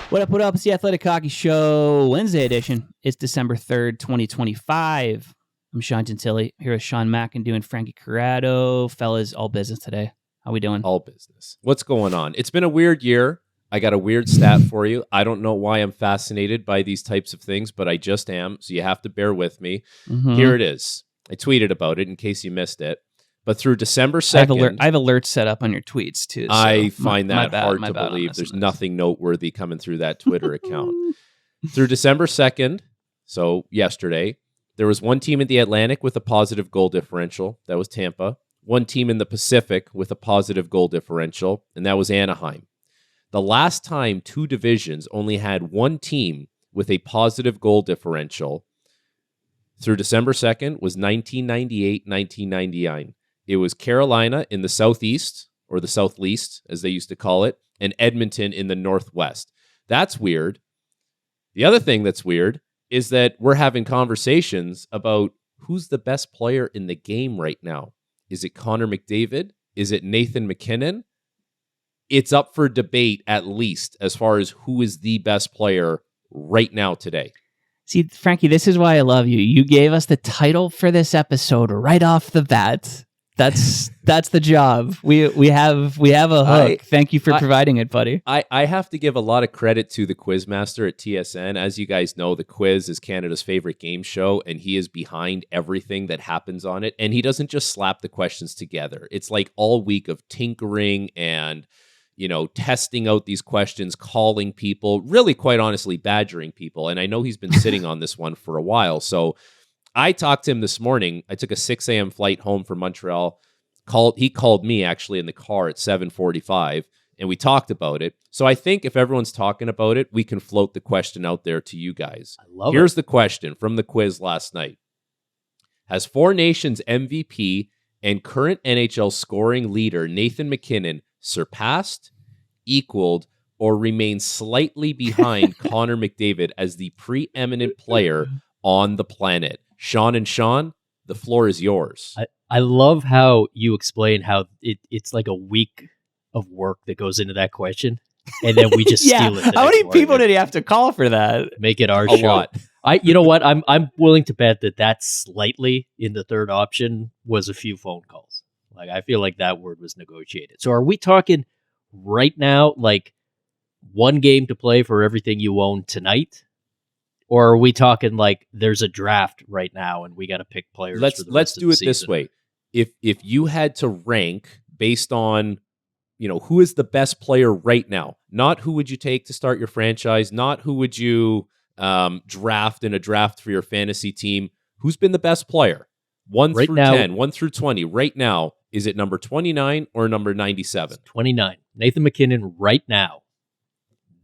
What up, what up? It's the Athletic Hockey Show, Wednesday edition. It's December 3rd, 2025. I'm Sean Gentili, here with Sean McIndoe and Frankie Corrado. Fellas, all business today. How we doing? All business. What's going on? It's been a weird year. I got a weird stat for you. I don't know why I'm fascinated by these types of things, but I just am, so you have to bear with me. Here it is. I tweeted about it in case you missed it. But through December 2nd... I have alerts set up on your tweets, too. So I find that hard to believe. There's nothing noteworthy coming through that Twitter account. Through December 2nd, so yesterday, there was one team in the Atlantic with a positive goal differential. That was Tampa. One team in the Pacific with a positive goal differential, and that was Anaheim. The last time two divisions only had one team with a positive goal differential through December 2nd was 1998-1999. It was Carolina in the Southeast, or the Southleast, as they used to call it, and Edmonton in the Northwest. That's weird. The other thing that's weird is that we're having conversations about who's the best player in the game right now. Is it Connor McDavid? Is it Nathan MacKinnon? It's up for debate, at least, as far as who is the best player right now today. See, Frankie, this is why I love you. You gave us the title for this episode right off the bat. That's the job. We have a hook. Thank you for providing it, buddy. I have to give a lot of credit to the Quizmaster at TSN. As you guys know, the quiz is Canada's favorite game show, and he is behind everything that happens on it. And he doesn't just slap the questions together. It's like all week of tinkering and, testing out these questions, calling people, really, quite honestly, badgering people. And I know he's been sitting on this one for a while. So I talked to him this morning. I took a 6 a.m. flight home from Montreal. He called me actually in the car at 7:45, and we talked about it. So I think if everyone's talking about it, we can float the question out there to you guys. Here's the question from the quiz last night. Has Four Nations MVP and current NHL scoring leader Nathan MacKinnon surpassed, equaled, or remained slightly behind Connor McDavid as the preeminent player on the planet? Sean, the floor is yours. I love how you explain how it's like a week of work that goes into that question, and then we just steal it. How many people did he have to call for that? Make it our a show. Lot. You know what? I'm willing to bet that slightly in the third option was a few phone calls. Like, I feel like that word was negotiated. So are we talking right now, like one game to play for everything you own tonight? Or are we talking like there's a draft right now and we got to pick players? Let's do it this way. If you had to rank based on, who is the best player right now, not who would you take to start your franchise, not who would you draft in a draft for your fantasy team, who's been the best player? 1 right through now, 10, 1 through 20. Right now, is it number 29 or number 97? 29. Nathan MacKinnon right now,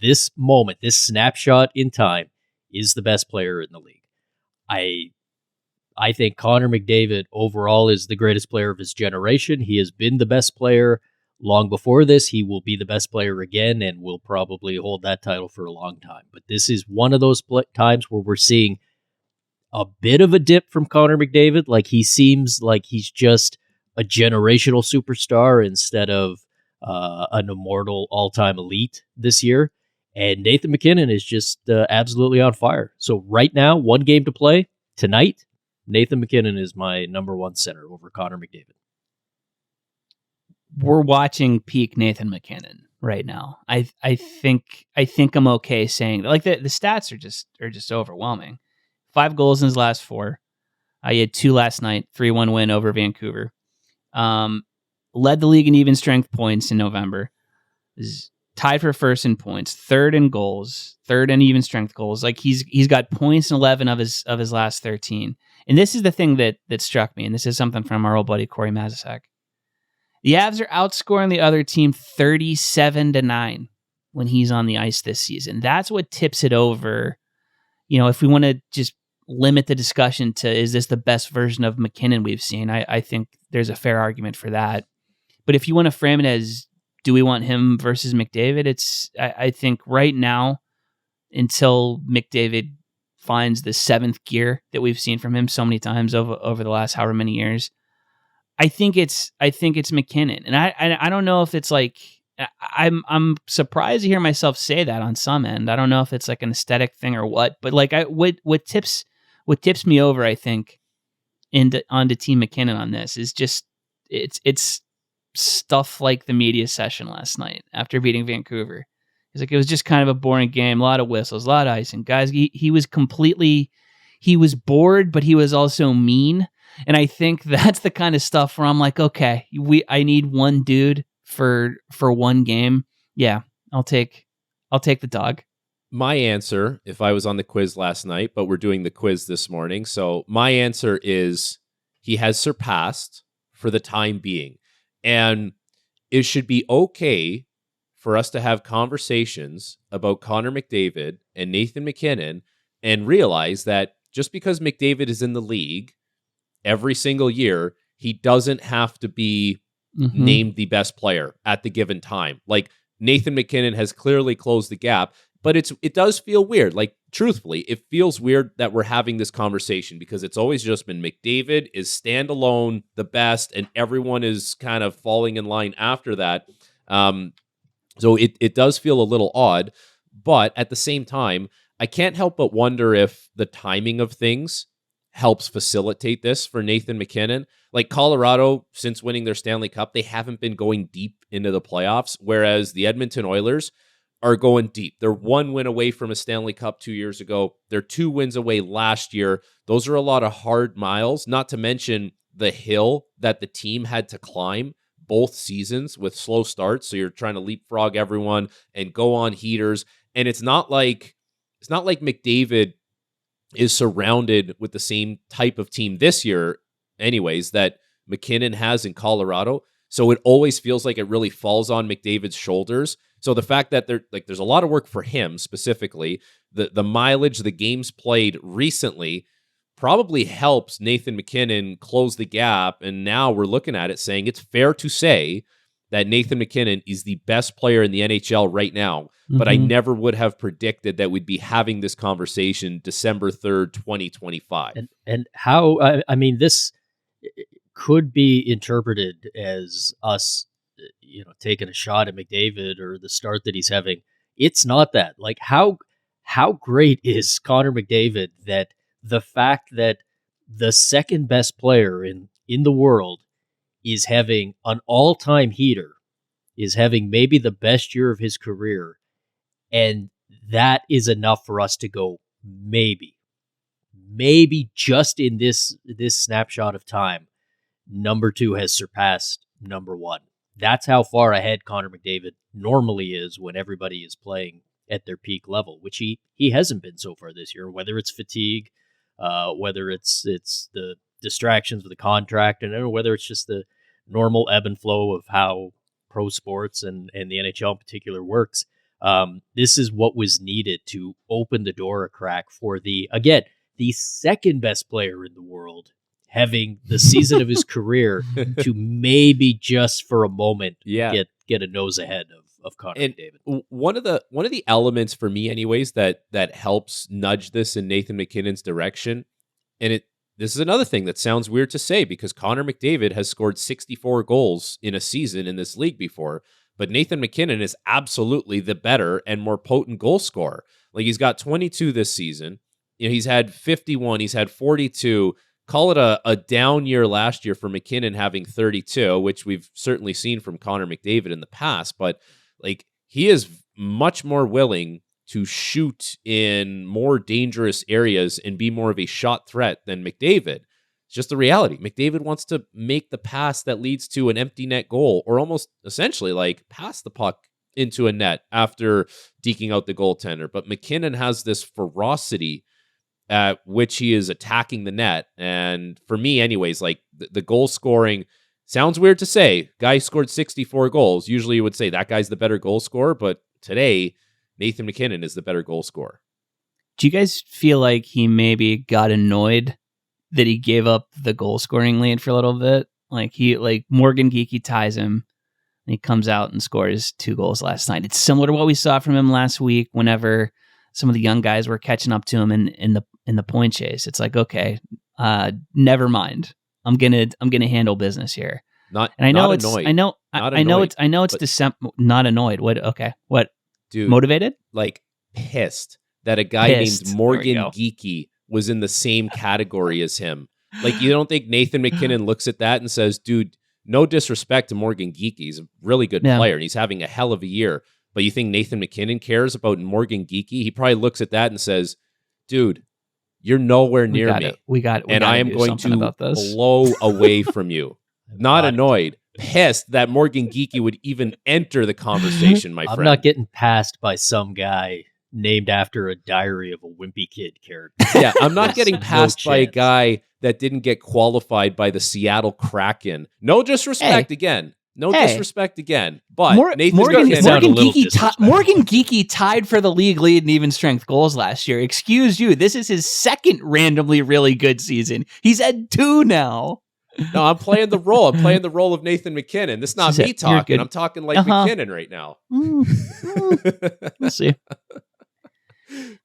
this moment, this snapshot in time, is the best player in the league. I think Connor McDavid overall is the greatest player of his generation. He has been the best player long before this. He will be the best player again and will probably hold that title for a long time. But this is one of those times where we're seeing a bit of a dip from Connor McDavid. Like, he seems like he's just a generational superstar instead of an immortal all-time elite this year. And Nathan MacKinnon is just absolutely on fire. So right now, one game to play tonight. Nathan MacKinnon is my number one center over Connor McDavid. We're watching peak Nathan MacKinnon right now. I think I'm okay saying that. Like, the stats are just overwhelming. 5 goals in his last 4. He had 2 last night. 3-1 win over Vancouver. Led the league in even strength points in November. Is tied for first in points, 3rd in goals, 3rd in even strength goals. Like, he's got points in 11 of his last 13. And this is the thing that struck me, and this is something from our old buddy Corey Mazurek. The Avs are outscoring the other team 37-9 when he's on the ice this season. That's what tips it over. If we want to just limit the discussion to, is this the best version of MacKinnon we've seen? I think there's a fair argument for that. But if you want to frame it as, do we want him versus McDavid? I think right now, until McDavid finds the 7th gear that we've seen from him so many times over the last however many years, I think it's MacKinnon. And I don't know if it's like, I'm surprised to hear myself say that on some end. I don't know if it's like an aesthetic thing or what, but like what tips me over, I think, onto Team MacKinnon on this is just it's stuff like the media session last night after beating Vancouver. It's like it was just kind of a boring game, a lot of whistles, a lot of icing. Guys, he was bored, but he was also mean. And I think that's the kind of stuff where I'm like, okay, I need one dude for one game. Yeah, I'll take the dog. My answer, if I was on the quiz last night, but we're doing the quiz this morning, so my answer is he has surpassed for the time being. And it should be okay for us to have conversations about Connor McDavid and Nathan MacKinnon and realize that just because McDavid is in the league every single year, he doesn't have to be named the best player at the given time. Like Nathan MacKinnon has clearly closed the gap, but it does feel weird. Like truthfully, it feels weird that we're having this conversation because it's always just been McDavid is standalone the best and everyone is kind of falling in line after that. So it does feel a little odd, but at the same time, I can't help but wonder if the timing of things helps facilitate this for Nathan MacKinnon. Like Colorado, since winning their Stanley Cup, they haven't been going deep into the playoffs, whereas the Edmonton Oilers are going deep. They're 1 win away from a Stanley Cup 2 years ago. They're 2 wins away last year. Those are a lot of hard miles, not to mention the hill that the team had to climb both seasons with slow starts. So you're trying to leapfrog everyone and go on heaters. And it's not like McDavid is surrounded with the same type of team this year anyways that MacKinnon has in Colorado. So it always feels like it really falls on McDavid's shoulders. So the fact that there's a lot of work for him specifically, the mileage, the games played recently probably helps Nathan MacKinnon close the gap. And now we're looking at it saying it's fair to say that Nathan MacKinnon is the best player in the NHL right now. But I never would have predicted that we'd be having this conversation December 3rd, 2025. And how, I mean, this could be interpreted as us, taking a shot at McDavid or the start that he's having. It's not that. Like, how great is Connor McDavid that the fact that the second best player in the world is having an all-time heater, is having maybe the best year of his career, and that is enough for us to go, maybe just in this snapshot of time, number 2 has surpassed number 1. That's how far ahead Connor McDavid normally is when everybody is playing at their peak level, which he hasn't been so far this year, whether it's fatigue, whether it's the distractions with the contract, and whether it's just the normal ebb and flow of how pro sports and the NHL in particular works. This is what was needed to open the door a crack for the second best player in the world having the season of his career to maybe just for a moment get a nose ahead of Connor McDavid. One of the elements for me anyways that helps nudge this in Nathan MacKinnon's direction, and this is another thing that sounds weird to say because Connor McDavid has scored 64 goals in a season in this league before, but Nathan MacKinnon is absolutely the better and more potent goal scorer. Like he's got 22 this season. He's had 51, he's had 42. Call it a down year last year for MacKinnon having 32, which we've certainly seen from Connor McDavid in the past, but like he is much more willing to shoot in more dangerous areas and be more of a shot threat than McDavid. It's just the reality. McDavid wants to make the pass that leads to an empty net goal or almost essentially like pass the puck into a net after deking out the goaltender. But MacKinnon has this ferocity at which he is attacking the net. And for me anyways, like the goal scoring sounds weird to say. Guy scored 64 goals. Usually you would say that guy's the better goal scorer, but today Nathan MacKinnon is the better goal scorer. Do you guys feel like he maybe got annoyed that he gave up the goal scoring lead for a little bit? Like Morgan Geekie ties him and he comes out and scores 2 goals last night. It's similar to what we saw from him last week whenever some of the young guys were catching up to him in the point chase. It's like, okay, never mind. I'm gonna handle business here. Not And I know not it's annoyed. I know Not I know annoyed, it's I know it's but- December. Not annoyed. What dude, motivated? like pissed that a guy Pissed. named There we Morgan go. Geekie was in the same category as him. Like, you don't think Nathan MacKinnon looks at that and says, dude, no disrespect to Morgan Geekie. He's a really good Yeah. player and he's having a hell of a year. But you think Nathan MacKinnon cares about Morgan Geekie? He probably looks at that and says, dude, you're nowhere near me. We got And I am going to about this. blow away from you. Not Got it. annoyed, pissed that Morgan Geekie would even enter the conversation, my I'm friend. not getting passed by some guy named after a Diary of a Wimpy Kid character. Yeah, I'm not There's getting no passed by a chance. guy that didn't get qualified by the Seattle Kraken. No disrespect again. No disrespect again. But Nathan Morgan MacKinnon, sound a little disrespectful. Morgan Geekie tied for the league lead in even strength goals last year. Excuse you. This is his second randomly really good season. He's had 2 now. no, I'm playing the role. I'm playing the role of Nathan MacKinnon. This is not This is me it. You're talking. good. I'm talking like Uh-huh. MacKinnon right now. We'll see.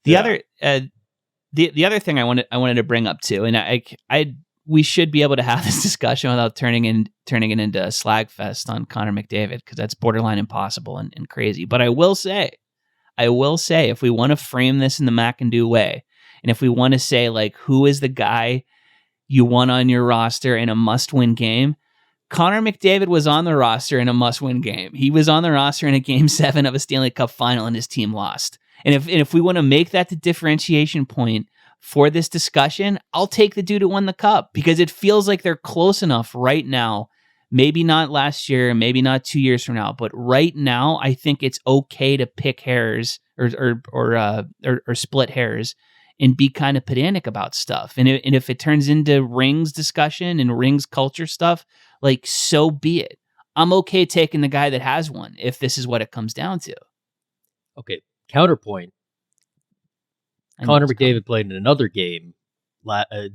The other thing I wanted to bring up too, and we should be able to have this discussion without turning it into a slag fest on Connor McDavid, because that's borderline impossible and crazy. But I will say, if we want to frame this in the McIndoe way, and if we want to say like who is the guy you want on your roster in a must-win game, Connor McDavid was on the roster in a must-win game. He was on the roster in a Game 7 of a Stanley Cup final, and his team lost. And if we want to make that the differentiation point for this discussion, I'll take the dude who won the cup, because it feels like they're close enough right now. Maybe not last year, maybe not 2 years from now, but right now, I think it's okay to pick hairs or split hairs and be kind of pedantic about stuff. And if it turns into rings discussion and rings culture stuff, like, so be it. I'm okay taking the guy that has one if this is what it comes down to. Okay, counterpoint. Connor McDavid played in another game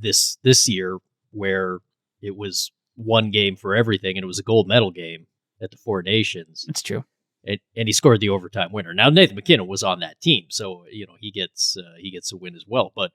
this year where it was one game for everything, and it was a gold medal game at the Four Nations. It's true. And he scored the overtime winner. Now Nathan MacKinnon was on that team, so he gets a win as well. But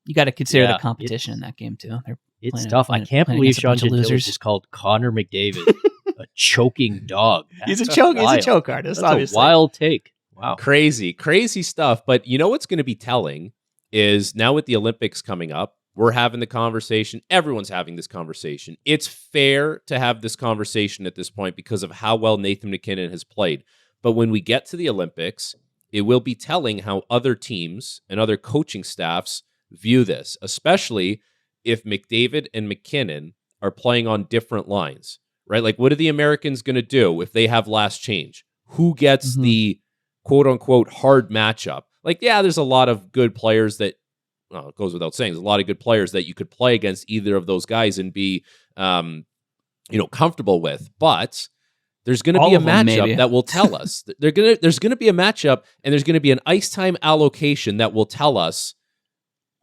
you got to consider Yeah, the competition in that game too. it's Playing- tough. playing- I can't playing believe against a Sean bunch of Gentile losers. just called Connor McDavid a choking dog. He's a That's choke. He's a wild. choke artist. That's Obviously, a wild take. Wow. Crazy stuff. But you know what's going to be telling is now with the Olympics coming up, we're having the conversation. Everyone's having this conversation. It's fair to have this conversation at this point because of how well Nathan MacKinnon has played. But when we get to the Olympics, it will be telling how other teams and other coaching staffs view this, especially if McDavid and MacKinnon are playing on different lines, right? Like, what are the Americans going to do if they have last change? Who gets the quote-unquote hard matchup? Like, yeah, there's a lot of good players that, well, it goes without saying, there's a lot of good players that you could play against either of those guys and be, comfortable with. But there's going to be a matchup that will tell us. There's going to be a matchup, and there's going to be an ice time allocation that will tell us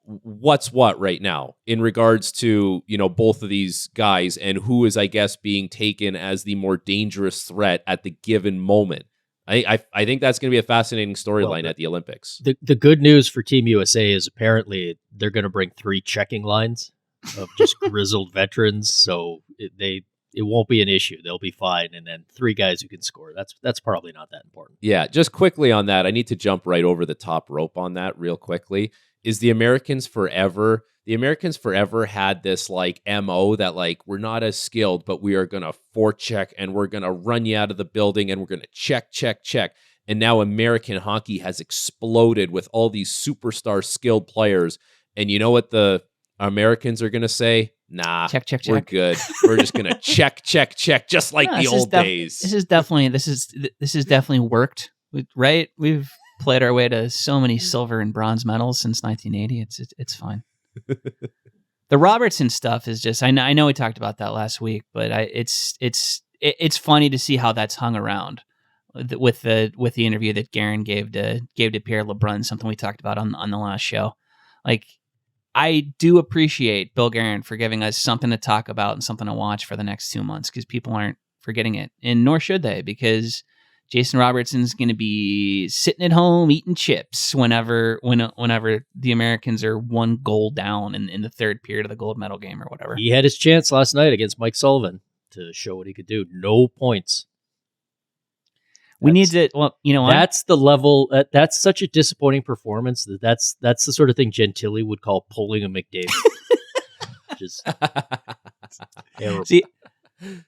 what's what right now in regards to, both of these guys and who is, I guess, being taken as the more dangerous threat at the given moment. I think that's going to be a fascinating storyline at the Olympics. The good news for Team USA is apparently they're going to bring 3 checking lines of just grizzled veterans, so it won't be an issue. They'll be fine, and then 3 guys who can score. That's probably not that important. Yeah, just quickly on that, I need to jump right over the top rope on that real quickly. Is the Americans forever had this like MO that like, we're not as skilled, but we are going to forecheck and we're going to run you out of the building and we're going to check. And now American hockey has exploded with all these superstar skilled players. And you know what the Americans are going to say? Nah, check. We're good. We're just going to check, just like the old days. This is definitely worked, right? We've played our way to so many silver and bronze medals since 1980. It's fine. The Robertson stuff is just, I know we talked about that last week, but it's funny to see how that's hung around with the interview that Guerin gave to Pierre LeBrun, something we talked about on the last show. Like, I do appreciate Bill Guerin for giving us something to talk about and something to watch for the next 2 months, because people aren't forgetting it, and nor should they, because Jason Robertson's going to be sitting at home eating chips whenever the Americans are 1 goal down in the third period of the gold medal game or whatever. He had his chance last night against Mike Sullivan to show what he could do. No points. We need to. Well, you know what? That's the level. That's such a disappointing performance. That's the sort of thing Gentili would call pulling a McDavid. Just terrible. See,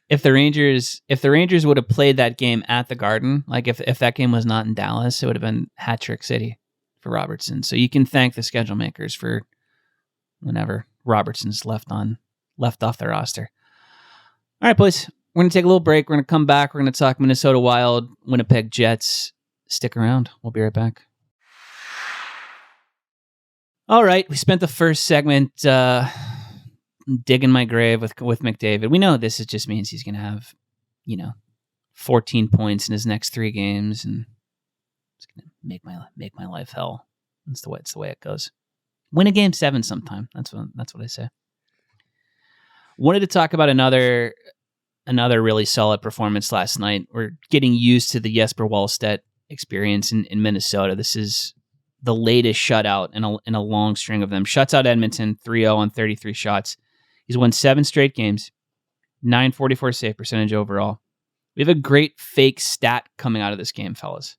if the Rangers would have played that game at the Garden, like if that game was not in Dallas, it would have been hat trick city for Robertson. So you can thank the schedule makers for whenever Robertson's left off the roster. All right, boys. We're going to take a little break. We're going to come back. We're going to talk Minnesota Wild, Winnipeg Jets. Stick around. We'll be right back. All right. We spent the first segment digging my grave with McDavid. We know this just means he's going to have, 14 points in his next 3 games, and it's going to make my life hell. It's the way it goes. Win a game 7 sometime. That's what I say. Wanted to talk about another really solid performance last night. We're getting used to the Jesper Wallstedt experience in Minnesota. This is the latest shutout in a long string of them. Shuts out Edmonton 3-0 on 33 shots. He's won 7 straight games, 944 save percentage overall. We have a great fake stat coming out of this game, fellas.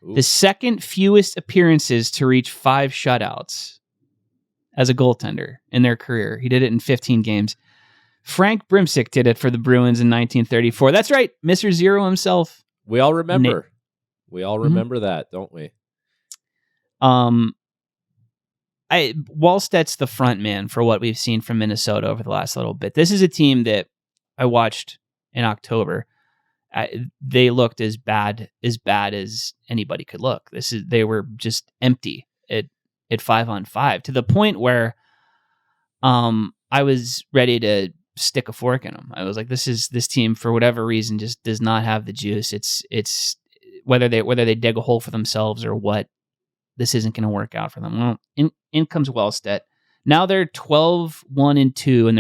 Ooh. The second fewest appearances to reach 5 shutouts as a goaltender in their career. He did it in 15 games. Frank Brimsick did it for the Bruins in 1934. That's right, Mr. Zero himself. We all remember. We all remember that, don't we? Wallstedt's the front man for what we've seen from Minnesota over the last little bit. This is a team that I watched in October. They looked as bad as anybody could look. They were just empty at 5-on-5 to the point where I was ready to stick a fork in them. I was like, this team for whatever reason just does not have the juice. It's whether they dig a hole for themselves or what. This isn't going to work out for them. Well, in comes Wallstedt. Now they're 12-1-2 in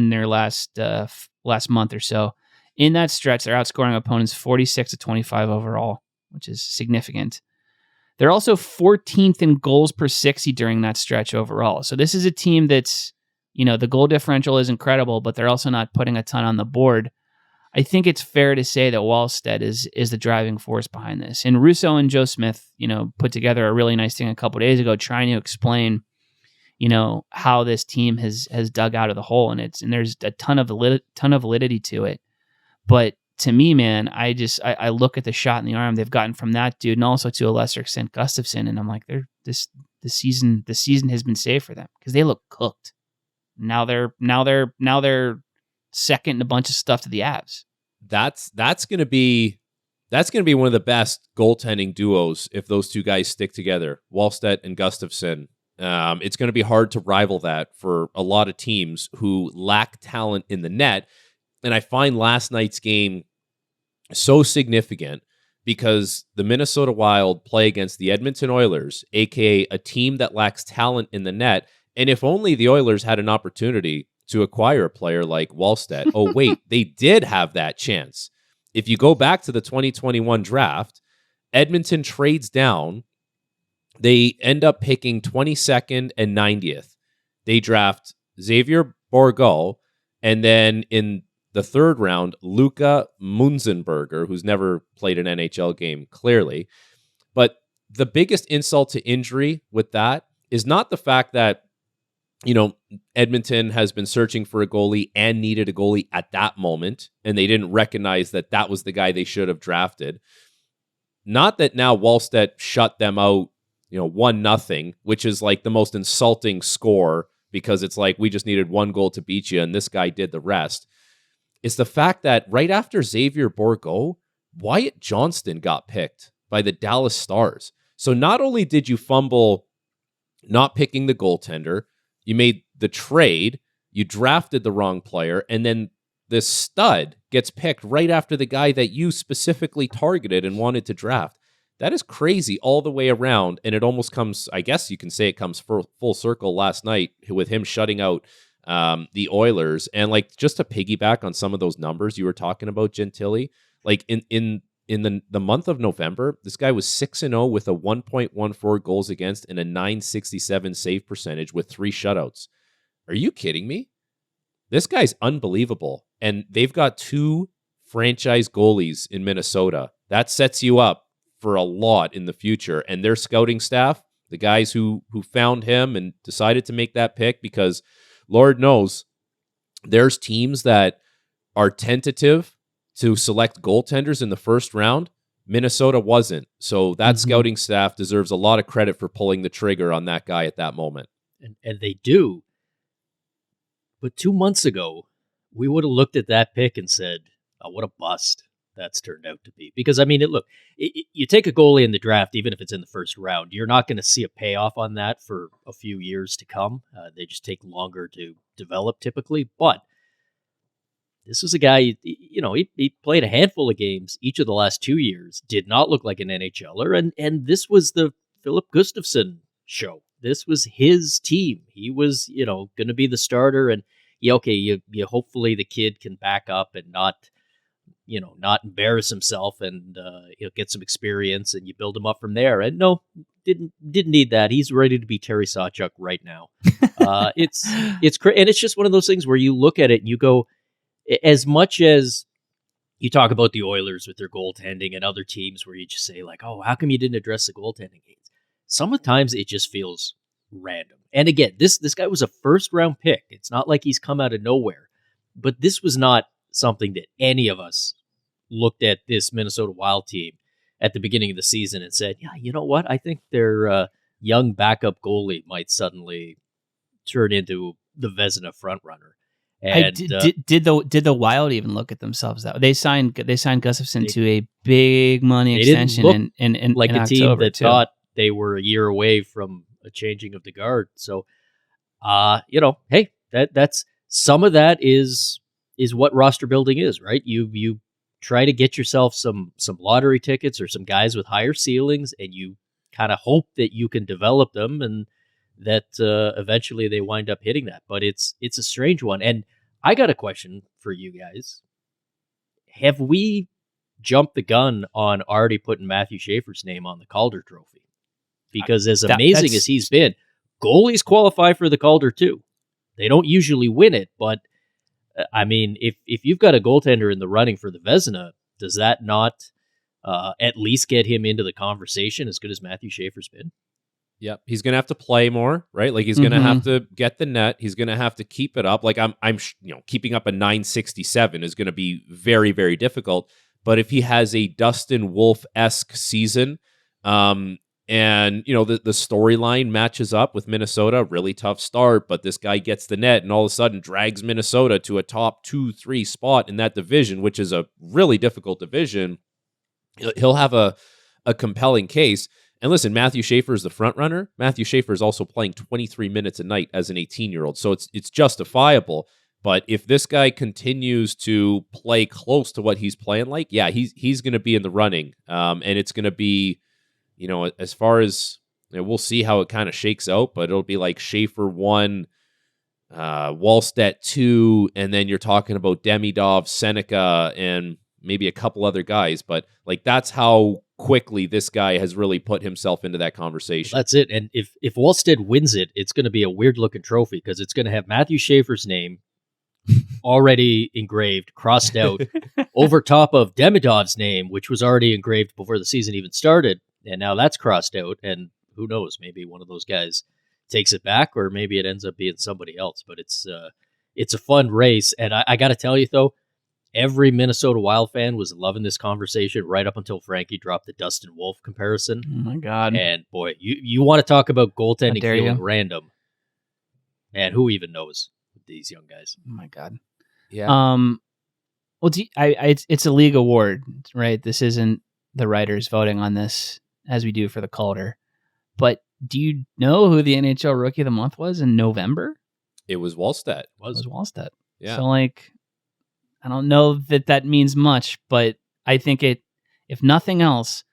their last month or so. In that stretch, they're outscoring opponents 46-25 overall, which is significant. They're also 14th in goals per 60 during that stretch overall. So this is a team that's, the goal differential is incredible, but they're also not putting a ton on the board. I think it's fair to say that Wallstedt is the driving force behind this. And Russo and Joe Smith, put together a really nice thing a couple of days ago, trying to explain, how this team has dug out of the hole, and there's a ton of validity to it. But to me, man, I look at the shot in the arm they've gotten from that dude, and also to a lesser extent Gustavsson, and I'm like, the season has been saved for them because they look cooked. Now they're second in a bunch of stuff to the Avs. That's going to be one of the best goaltending duos if those two guys stick together, Wallstedt and Gustavsson. It's going to be hard to rival that for a lot of teams who lack talent in the net. And I find last night's game so significant because the Minnesota Wild play against the Edmonton Oilers, aka a team that lacks talent in the net. And if only the Oilers had an opportunity to acquire a player like Wallstedt. Oh, wait, they did have that chance. If you go back to the 2021 draft, Edmonton trades down. They end up picking 22nd and 90th. They draft Xavier Bourgault, and then in the 3rd round, Luka Munzenberger, who's never played an NHL game, clearly. But the biggest insult to injury with that is not the fact that Edmonton has been searching for a goalie and needed a goalie at that moment, and they didn't recognize that was the guy they should have drafted. Not that now Wallstedt shut them out, 1-0, which is like the most insulting score because it's like we just needed 1 goal to beat you, and this guy did the rest. It's the fact that right after Xavier Bourgault, Wyatt Johnston got picked by the Dallas Stars. So not only did you fumble not picking the goaltender, you made the trade, you drafted the wrong player, and then this stud gets picked right after the guy that you specifically targeted and wanted to draft. That is crazy all the way around, and it almost comes, I guess you can say it comes full circle last night with him shutting out the Oilers. And just to piggyback on some of those numbers you were talking about, Gentili, in in the month of November, this guy was 6-0 with a 1.14 goals against and a 967 save percentage with 3 shutouts. Are you kidding me? This guy's unbelievable. And they've got 2 franchise goalies in Minnesota. That sets you up for a lot in the future. And their scouting staff, the guys who found him and decided to make that pick, because Lord knows there's teams that are tentative to select goaltenders in the first round. Minnesota wasn't. So that scouting staff deserves a lot of credit for pulling the trigger on that guy at that moment. And they do. But 2 months ago, we would have looked at that pick and said, oh, what a bust that's turned out to be. Because, I mean, you take a goalie in the draft, even if it's in the first round, you're not going to see a payoff on that for a few years to come. They just take longer to develop typically. But this was a guy, he played a handful of games each of the last 2 years, did not look like an NHLer, and this was the Filip Gustavsson show. This was his team. He was, going to be the starter, and you hopefully the kid can back up and not embarrass himself and get some experience, and you build him up from there. And no, didn't need that. He's ready to be Terry Sawchuk right now. It's and it's just one of those things where you look at it and you go, as much as you talk about the Oilers with their goaltending and other teams where you just say like, oh, how come you didn't address the goaltending? Sometimes it just feels random. And again, this guy was a first round pick. It's not like he's come out of nowhere, but this was not something that any of us looked at this Minnesota Wild team at the beginning of the season and said, yeah, you know what? I think their young backup goalie might suddenly turn into the Vezina frontrunner. And did the Wild even look at themselves that way? They signed Gustavsson to a big money extension in like in a October, team that too. thought they were a year away from a changing of the guard. So, hey, that's some of that is what roster building is, right? You try to get yourself some lottery tickets or some guys with higher ceilings, and you kind of hope that you can develop them and that eventually they wind up hitting that. But it's a strange one. And I got a question for you guys. Have we jumped the gun on already putting Matthew Schaefer's name on the Calder Trophy? Because as amazing as he's been, goalies qualify for the Calder too. They don't usually win it, but I mean, if you've got a goaltender in the running for the Vezina, does that not at least get him into the conversation as good as Matthew Schaefer's been? Yep, he's gonna have to play more, right? Like he's gonna have to get the net. He's gonna have to keep it up. Like I'm keeping up a 967 is gonna be very, very difficult. But if he has a Dustin Wolf-esque season, and the storyline matches up with Minnesota, really tough start, but this guy gets the net and all of a sudden drags Minnesota to a top 2-3 spot in that division, which is a really difficult division. He'll have a compelling case. And listen, Matthew Schaefer is the front runner. Matthew Schaefer is also playing 23 minutes a night as an 18-year-old, so it's justifiable. But if this guy continues to play close to what he's playing like, yeah, he's going to be in the running, and it's going to be, as far as we'll see how it kind of shakes out. But it'll be like Schaefer 1, Wallstedt 2, and then you're talking about Demidov, Seneca, and maybe a couple other guys. But like that's how quickly this guy has really put himself into that conversation. That's it. And if Wallstedt wins it, it's going to be a weird looking trophy because it's going to have Matthew Schaefer's name already engraved, crossed out, over top of Demidov's name, which was already engraved before the season even started. And now that's crossed out. And who knows, maybe one of those guys takes it back, or maybe it ends up being somebody else. But it's a fun race. And I got to tell you, though, every Minnesota Wild fan was loving this conversation right up until Frankie dropped the Dustin Wolf comparison. Oh, my God. And, boy, you want to talk about goaltending feeling random. Man, who even knows with these young guys? Oh, my God. Yeah. Well, it's a league award, right? This isn't the writers voting on this as we do for the Calder. But do you know who the NHL Rookie of the Month was in November? It was Wallstedt. It was Wallstedt. Yeah. So, I don't know that means much, but I think if nothing else,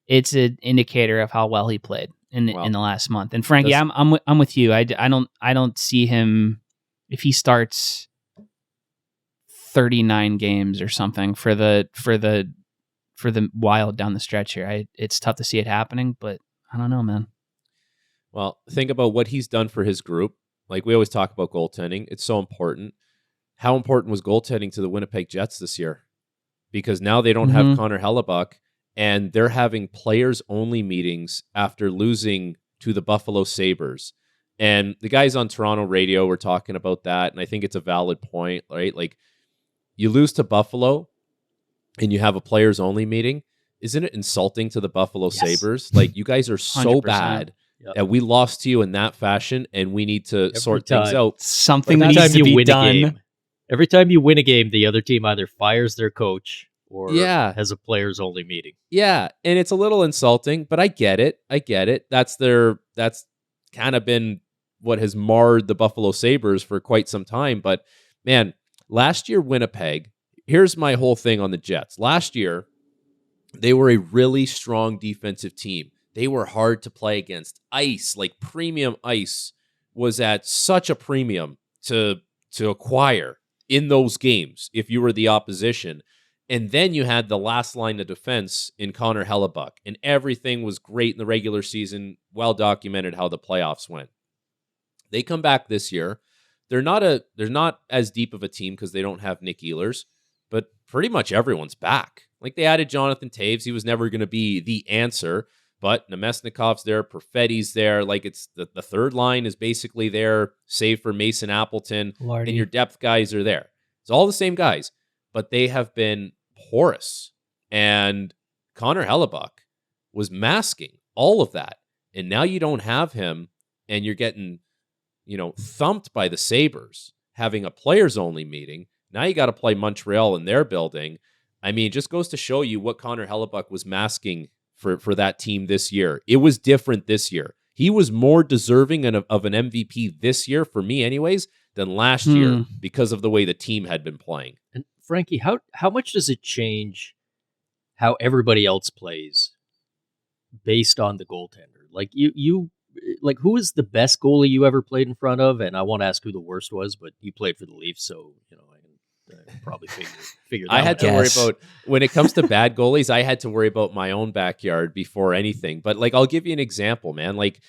it's an indicator of how well he played in the last month. And Frankie, I'm with you. I don't see him if he starts 39 games or something for the for the Wild down the stretch here. It's tough to see it happening, but I don't know, man. Well, think about what he's done for his group. Like we always talk about goaltending. It's so important. How important was goaltending to the Winnipeg Jets this year? Because now they don't have Connor Hellebuyck, and they're having players-only meetings after losing to the Buffalo Sabres. And the guys on Toronto radio were talking about that, and I think it's a valid point, right? Like, you lose to Buffalo, and you have a players-only meeting. Isn't it insulting to the Buffalo Sabres? Like, you guys are so 100%. bad that we lost to you in that fashion, and we need to sort things out. Something needs to be done. Every time you win a game, the other team either fires their coach or has a players-only meeting. Yeah, and it's a little insulting, but I get it. That's kind of been what has marred the Buffalo Sabres for quite some time. But, man, last year, Winnipeg, here's my whole thing on the Jets. Last year, they were a really strong defensive team. They were hard to play against. Ice, like premium ice, was at such a premium to acquire in those games if you were the opposition. And then you had the last line of defense in Connor Hellebuyck, and everything was great in the regular season, well documented how the playoffs went. They come back this year. They're not as deep of a team because they don't have Nick Ehlers, but pretty much everyone's back. Like, they added Jonathan Taves. He was never going to be the answer, but Nemesnikov's there, Perfetti's there. Like, it's the third line is basically there, save for Mason Appleton, and your depth guys are there. It's all the same guys, but they have been porous. And Connor Hellebuyck was masking all of that. And now you don't have him, and you're getting, thumped by the Sabres, having a players-only meeting. Now you got to play Montreal in their building. I mean, it just goes to show you what Connor Hellebuyck was masking for that team this year. It was different this year. He was more deserving of an MVP this year, for me anyways, than last year because of the way the team had been playing. And Frankie, how much does it change how everybody else plays based on the goaltender? Like who is the best goalie you ever played in front of? And I won't ask who the worst was, but you played for the Leafs, so I can probably figure that out. I had to worry about, when it comes to bad goalies, I had to worry about my own backyard before anything. But like, I'll give you an example, man. Like,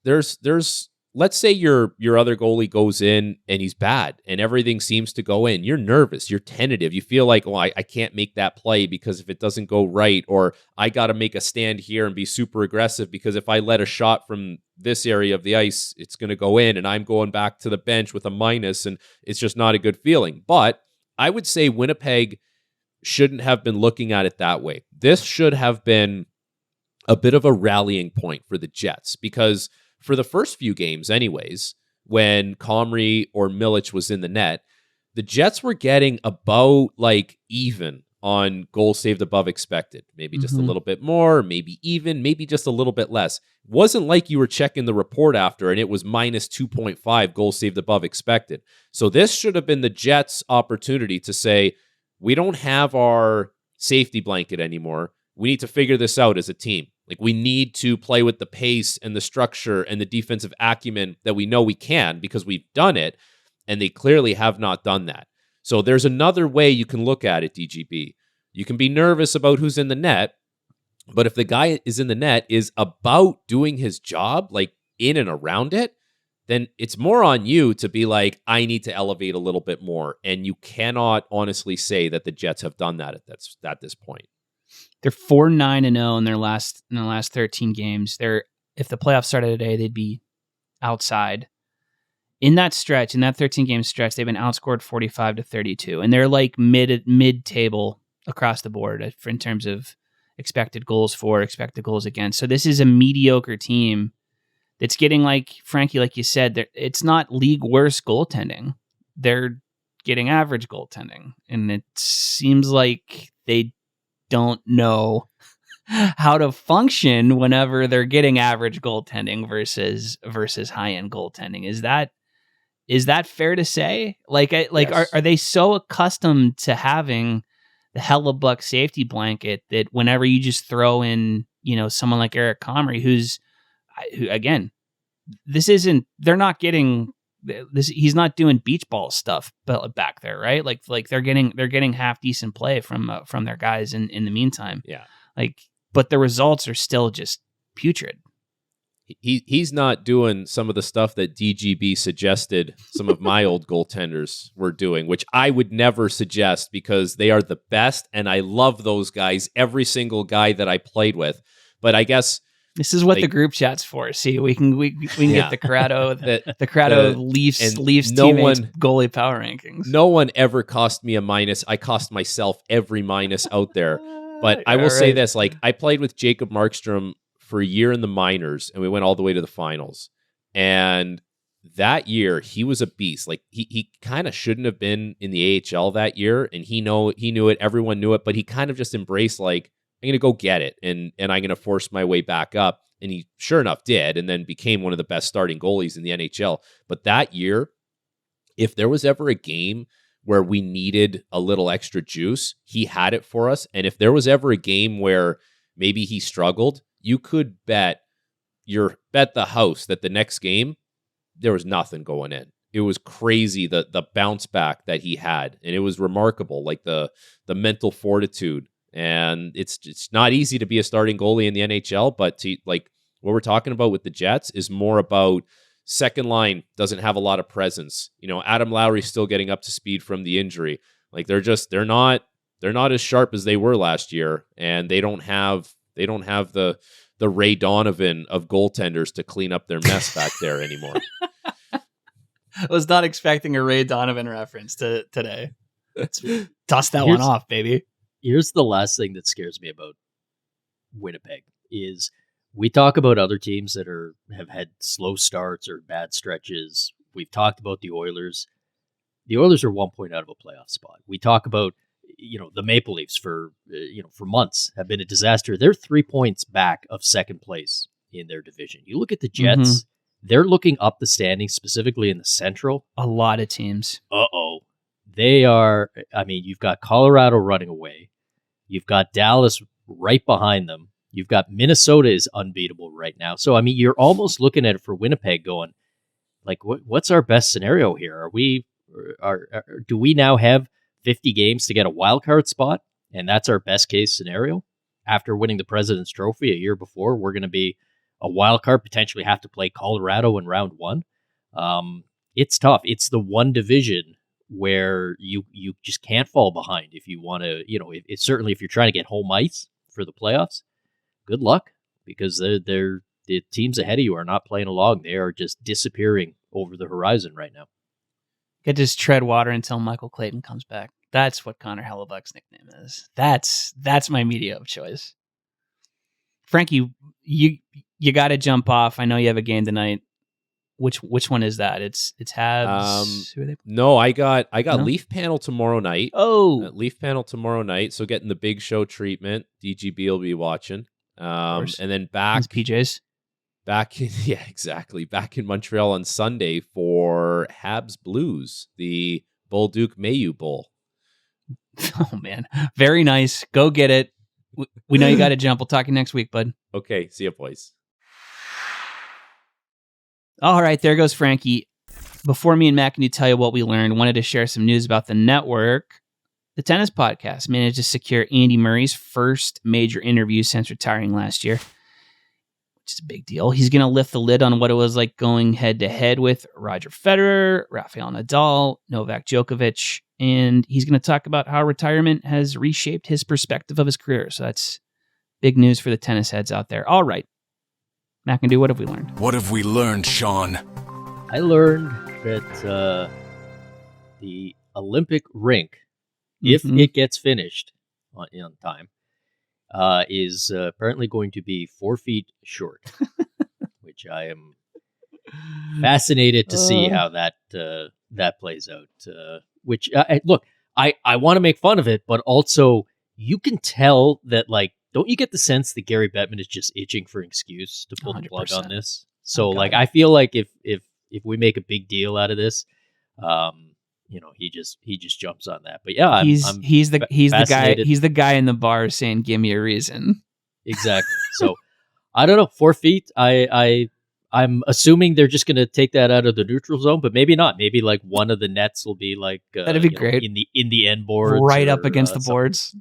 there's let's say your other goalie goes in and he's bad and everything seems to go in. You're nervous. You're tentative. You feel like, I can't make that play because if it doesn't go right, or I got to make a stand here and be super aggressive because if I let a shot from this area of the ice, it's going to go in and I'm going back to the bench with a minus, and it's just not a good feeling. But I would say Winnipeg shouldn't have been looking at it that way. This should have been a bit of a rallying point for the Jets, because for the first few games anyways, when Comrie or Milic was in the net, the Jets were getting about even on goals saved above expected. Maybe just a little bit more, maybe even, maybe just a little bit less. It wasn't like you were checking the report after and it was minus 2.5 goals saved above expected. So this should have been the Jets' opportunity to say, we don't have our safety blanket anymore. We need to figure this out as a team. Like, we need to play with the pace and the structure and the defensive acumen that we know we can, because we've done it, and they clearly have not done that. So there's another way you can look at it, DGB. You can be nervous about who's in the net, but if the guy is in the net is about doing his job, like in and around it, then it's more on you to be like, I need to elevate a little bit more. And you cannot honestly say that the Jets have done that at this point. They're 4-9-0 in their last 13 games. If the playoffs started today, they'd be outside. In that stretch, in that 13-game stretch, they've been outscored 45-32, and they're like mid-table across the board in terms of expected goals for, expected goals against. So this is a mediocre team that's getting, like Frankie, like you said, it's not league worst goaltending. They're getting average goaltending, and it seems like they don't know how to function whenever they're getting average goaltending versus high-end goaltending. Is that fair to say? Yes. Are they so accustomed to having the Hellebuyck safety blanket that whenever you just throw in, someone like Eric Comrie, who again, they're not getting he's not doing beach ball stuff back there, right? Like they're getting half decent play from their guys in the meantime. Yeah. Like, but the results are still just putrid. He's not doing some of the stuff that DGB suggested some of my old goaltenders were doing, which I would never suggest because they are the best, and I love those guys, every single guy that I played with. But I guess this is what the group chat's for. See, we can get the Corrado Leafs teammates goalie power rankings. No one ever cost me a minus. I cost myself every minus out there. But I will say this, like I played with Jacob Markstrom for a year in the minors, and we went all the way to the finals. And that year, he was a beast. Like he kind of shouldn't have been in the AHL that year, and he knew it. Everyone knew it, but he kind of just embraced like, I'm going to go get it, and I'm going to force my way back up. And he sure enough did, and then became one of the best starting goalies in the NHL. But that year, if there was ever a game where we needed a little extra juice, he had it for us. And if there was ever a game where maybe he struggled, you could bet the house that the next game, there was nothing going in. It was crazy, the bounce back that he had. And it was remarkable, like the mental fortitude. And it's not easy to be a starting goalie in the NHL, but like what we're talking about with the Jets is more about second line doesn't have a lot of presence. You know, Adam Lowry's still getting up to speed from the injury. Like they're not as sharp as they were last year, and they don't have the Ray Donovan of goaltenders to clean up their mess back there anymore. I was not expecting a Ray Donovan reference today. Toss that one off, baby. Here's the last thing that scares me about Winnipeg is we talk about other teams that have had slow starts or bad stretches. We've talked about the Oilers. The Oilers are 1 point out of a playoff spot. We talk about, the Maple Leafs for months have been a disaster. They're 3 points back of second place in their division. You look at the Jets, they're looking up the standings, specifically in the Central. A lot of teams. They are, you've got Colorado running away. You've got Dallas right behind them. You've got Minnesota is unbeatable right now. So, you're almost looking at it for Winnipeg going, like, what's our best scenario here? Do we now have 50 games to get a wild card spot? And that's our best case scenario? After winning the President's Trophy a year before, we're going to be a wild card, potentially have to play Colorado in round one. It's tough. It's the one division where you just can't fall behind if you want to, it's certainly if you're trying to get home ice for the playoffs, good luck, because the teams ahead of you are not playing along. They are just disappearing over the horizon right now. Could just tread water until Michael Clayton comes back. That's what Connor Hellebuyck's nickname is. That's my media of choice. Frankie, you got to jump off. I know you have a game tonight. Which one is that? It's Habs. Who are they? No, I got Leaf Panel tomorrow night. Oh, Leaf Panel tomorrow night. So getting the big show treatment. DGB will be watching. And then back PJs. Back in Montreal on Sunday for Habs Blues, the Bolduc Mayu Bowl. Oh man, very nice. Go get it. We know you got to jump. We'll talk to you next week, bud. Okay, see you, boys. All right, there goes Frankie. Before me and Matt can tell you what we learned, wanted to share some news about the network. The Tennis Podcast managed to secure Andy Murray's first major interview since retiring last year, which is a big deal. He's going to lift the lid on what it was like going head-to-head with Roger Federer, Rafael Nadal, Novak Djokovic, and he's going to talk about how retirement has reshaped his perspective of his career. So that's big news for the tennis heads out there. All right. Matt can do. What have we learned? What have we learned, Sean? I learned that the Olympic rink, if it gets finished on time, is apparently going to be 4 feet short, which I am fascinated to see how that plays out. Which look, I want to make fun of it, but also you can tell that, like, don't you get the sense that Gary Bettman is just itching for an excuse to pull the plug on this? So, I feel like if we make a big deal out of this, he just jumps on that. But yeah, he's the guy in the bar saying, "Give me a reason." Exactly. So I don't know. 4 feet. I I'm assuming they're just going to take that out of the neutral zone, but maybe not. Maybe like one of the nets will be like that'd be great in the end boards, right up against the boards.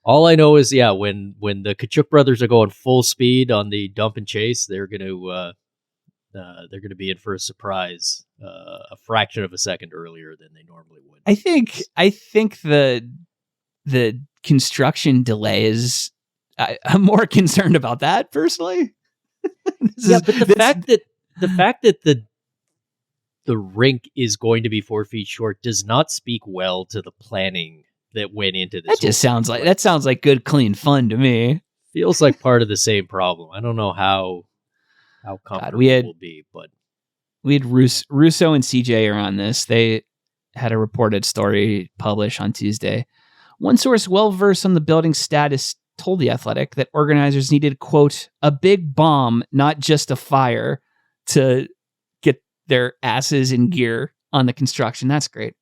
All I know is, when the Tkachuk brothers are going full speed on the dump and chase, they're going to be in for a surprise, a fraction of a second earlier than they normally would. I think the construction delay is. I'm more concerned about that personally. But the fact that the rink is going to be 4 feet short does not speak well to the planning that went into this. That sounds like good, clean fun to me. Feels like part of the same problem. I don't know how comfortable we'll be, but we had Russo and CJ are on this. They had a reported story published on Tuesday. One source well versed on the building status told The Athletic that organizers needed, quote, a big bomb, not just a fire, to get their asses in gear on the construction. That's great.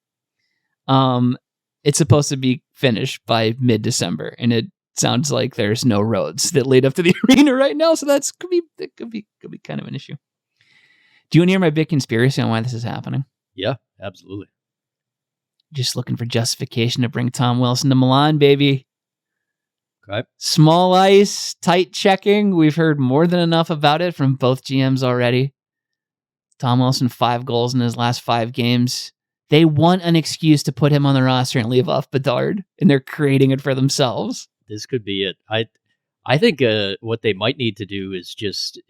It's supposed to be finished by mid-December, and it sounds like there's no roads that lead up to the arena right now, so that could be kind of an issue. Do you want to hear my big conspiracy on why this is happening? Yeah, absolutely. Just looking for justification to bring Tom Wilson to Milan, baby. Okay. Small ice, tight checking. We've heard more than enough about it from both GMs already. Tom Wilson, 5 goals in his last 5 games. They want an excuse to put him on the roster and leave off Bedard, and they're creating it for themselves. This could be it. I think what they might need to do is just,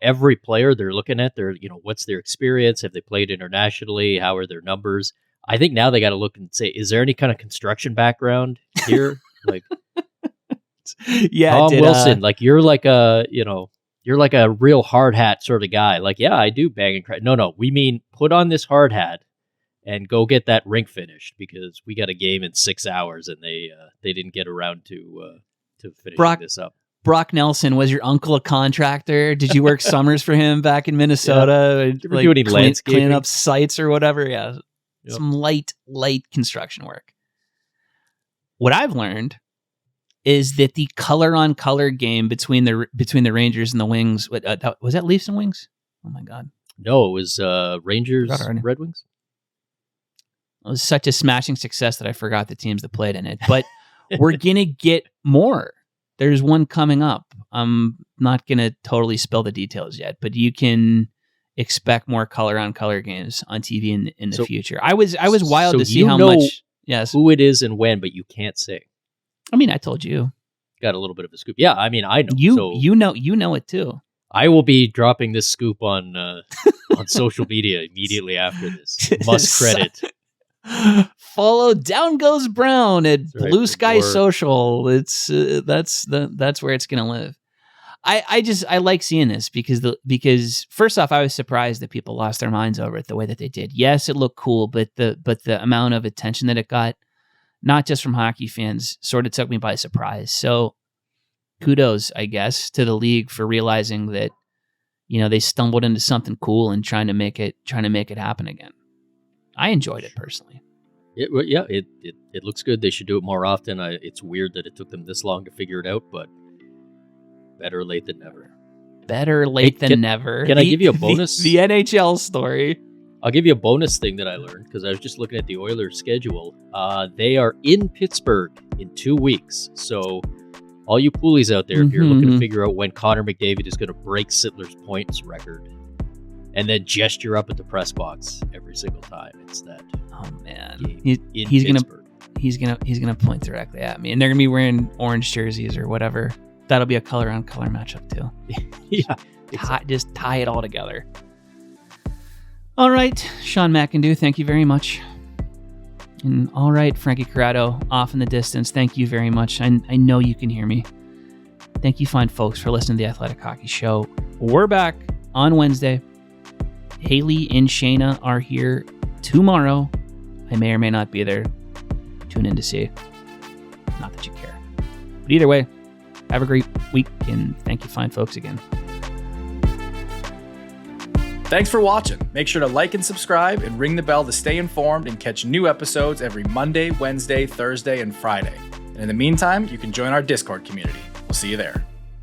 every player they're looking at, what's their experience? Have they played internationally? How are their numbers? I think now they got to look and say, is there any kind of construction background here? Like, yeah, Tom Wilson, like you're like a real hard hat sort of guy. Like, yeah, I do bang and crack. No, we mean put on this hard hat and go get that rink finished, because we got a game in 6 hours and they didn't get around to finishing this up. Brock Nelson, was your uncle a contractor? Did you work summers for him back in Minnesota? Did you ever do any landscaping? Cleaning up sites or whatever? Yeah. Yep. Some light construction work. What I've learned is that the color-on-color game between the Rangers and the Wings, was that Leafs and Wings? Oh my God. No, it was Rangers, Red Wings. It was such a smashing success that I forgot the teams that played in it. But we're going to get more. There's one coming up. I'm not going to totally spill the details yet, but you can expect more color-on-color games on TV in the future. I was wild to see how much. Yes, who it is and when, but you can't say. I mean, I told you. Got a little bit of a scoop. Yeah, I mean, I know. You know it too. I will be dropping this scoop on social media immediately after this. Must credit. Follow Down Goes Brown at Blue Sky Social. It's that's where it's gonna live. I like seeing this because first off, I was surprised that people lost their minds over it the way that they did. Yes, it looked cool, but the amount of attention that it got, not just from hockey fans, sort of took me by surprise. So kudos, I guess, to the league for realizing that, they stumbled into something cool and trying to make it happen again. I enjoyed it personally. It looks good. They should do it more often. It's weird that it took them this long to figure it out, but better late than never. Better late than never. Can I give you a bonus? The NHL story. I'll give you a bonus thing that I learned, because I was just looking at the Oilers' schedule. They are in Pittsburgh in 2 weeks. So all you poolies out there, if you're looking to figure out when Connor McDavid is going to break Sittler's points record, and then gesture up at the press box every single time, it's that. Oh man, he's gonna point directly at me, and they're gonna be wearing orange jerseys or whatever. That'll be a color-on-color matchup too. Yeah, just tie it all together. All right, Sean McIndoe, thank you very much. And all right, Frankie Corrado, off in the distance, thank you very much. I know you can hear me. Thank you, fine folks, for listening to the Athletic Hockey Show. We're back on Wednesday. Haley and Shayna are here tomorrow. I may or may not be there. Tune in to see. Not that you care. But either way, have a great week, and thank you, fine folks, again. Thanks for watching. Make sure to like and subscribe and ring the bell to stay informed and catch new episodes every Monday, Wednesday, Thursday, and Friday. And in the meantime, you can join our Discord community. We'll see you there.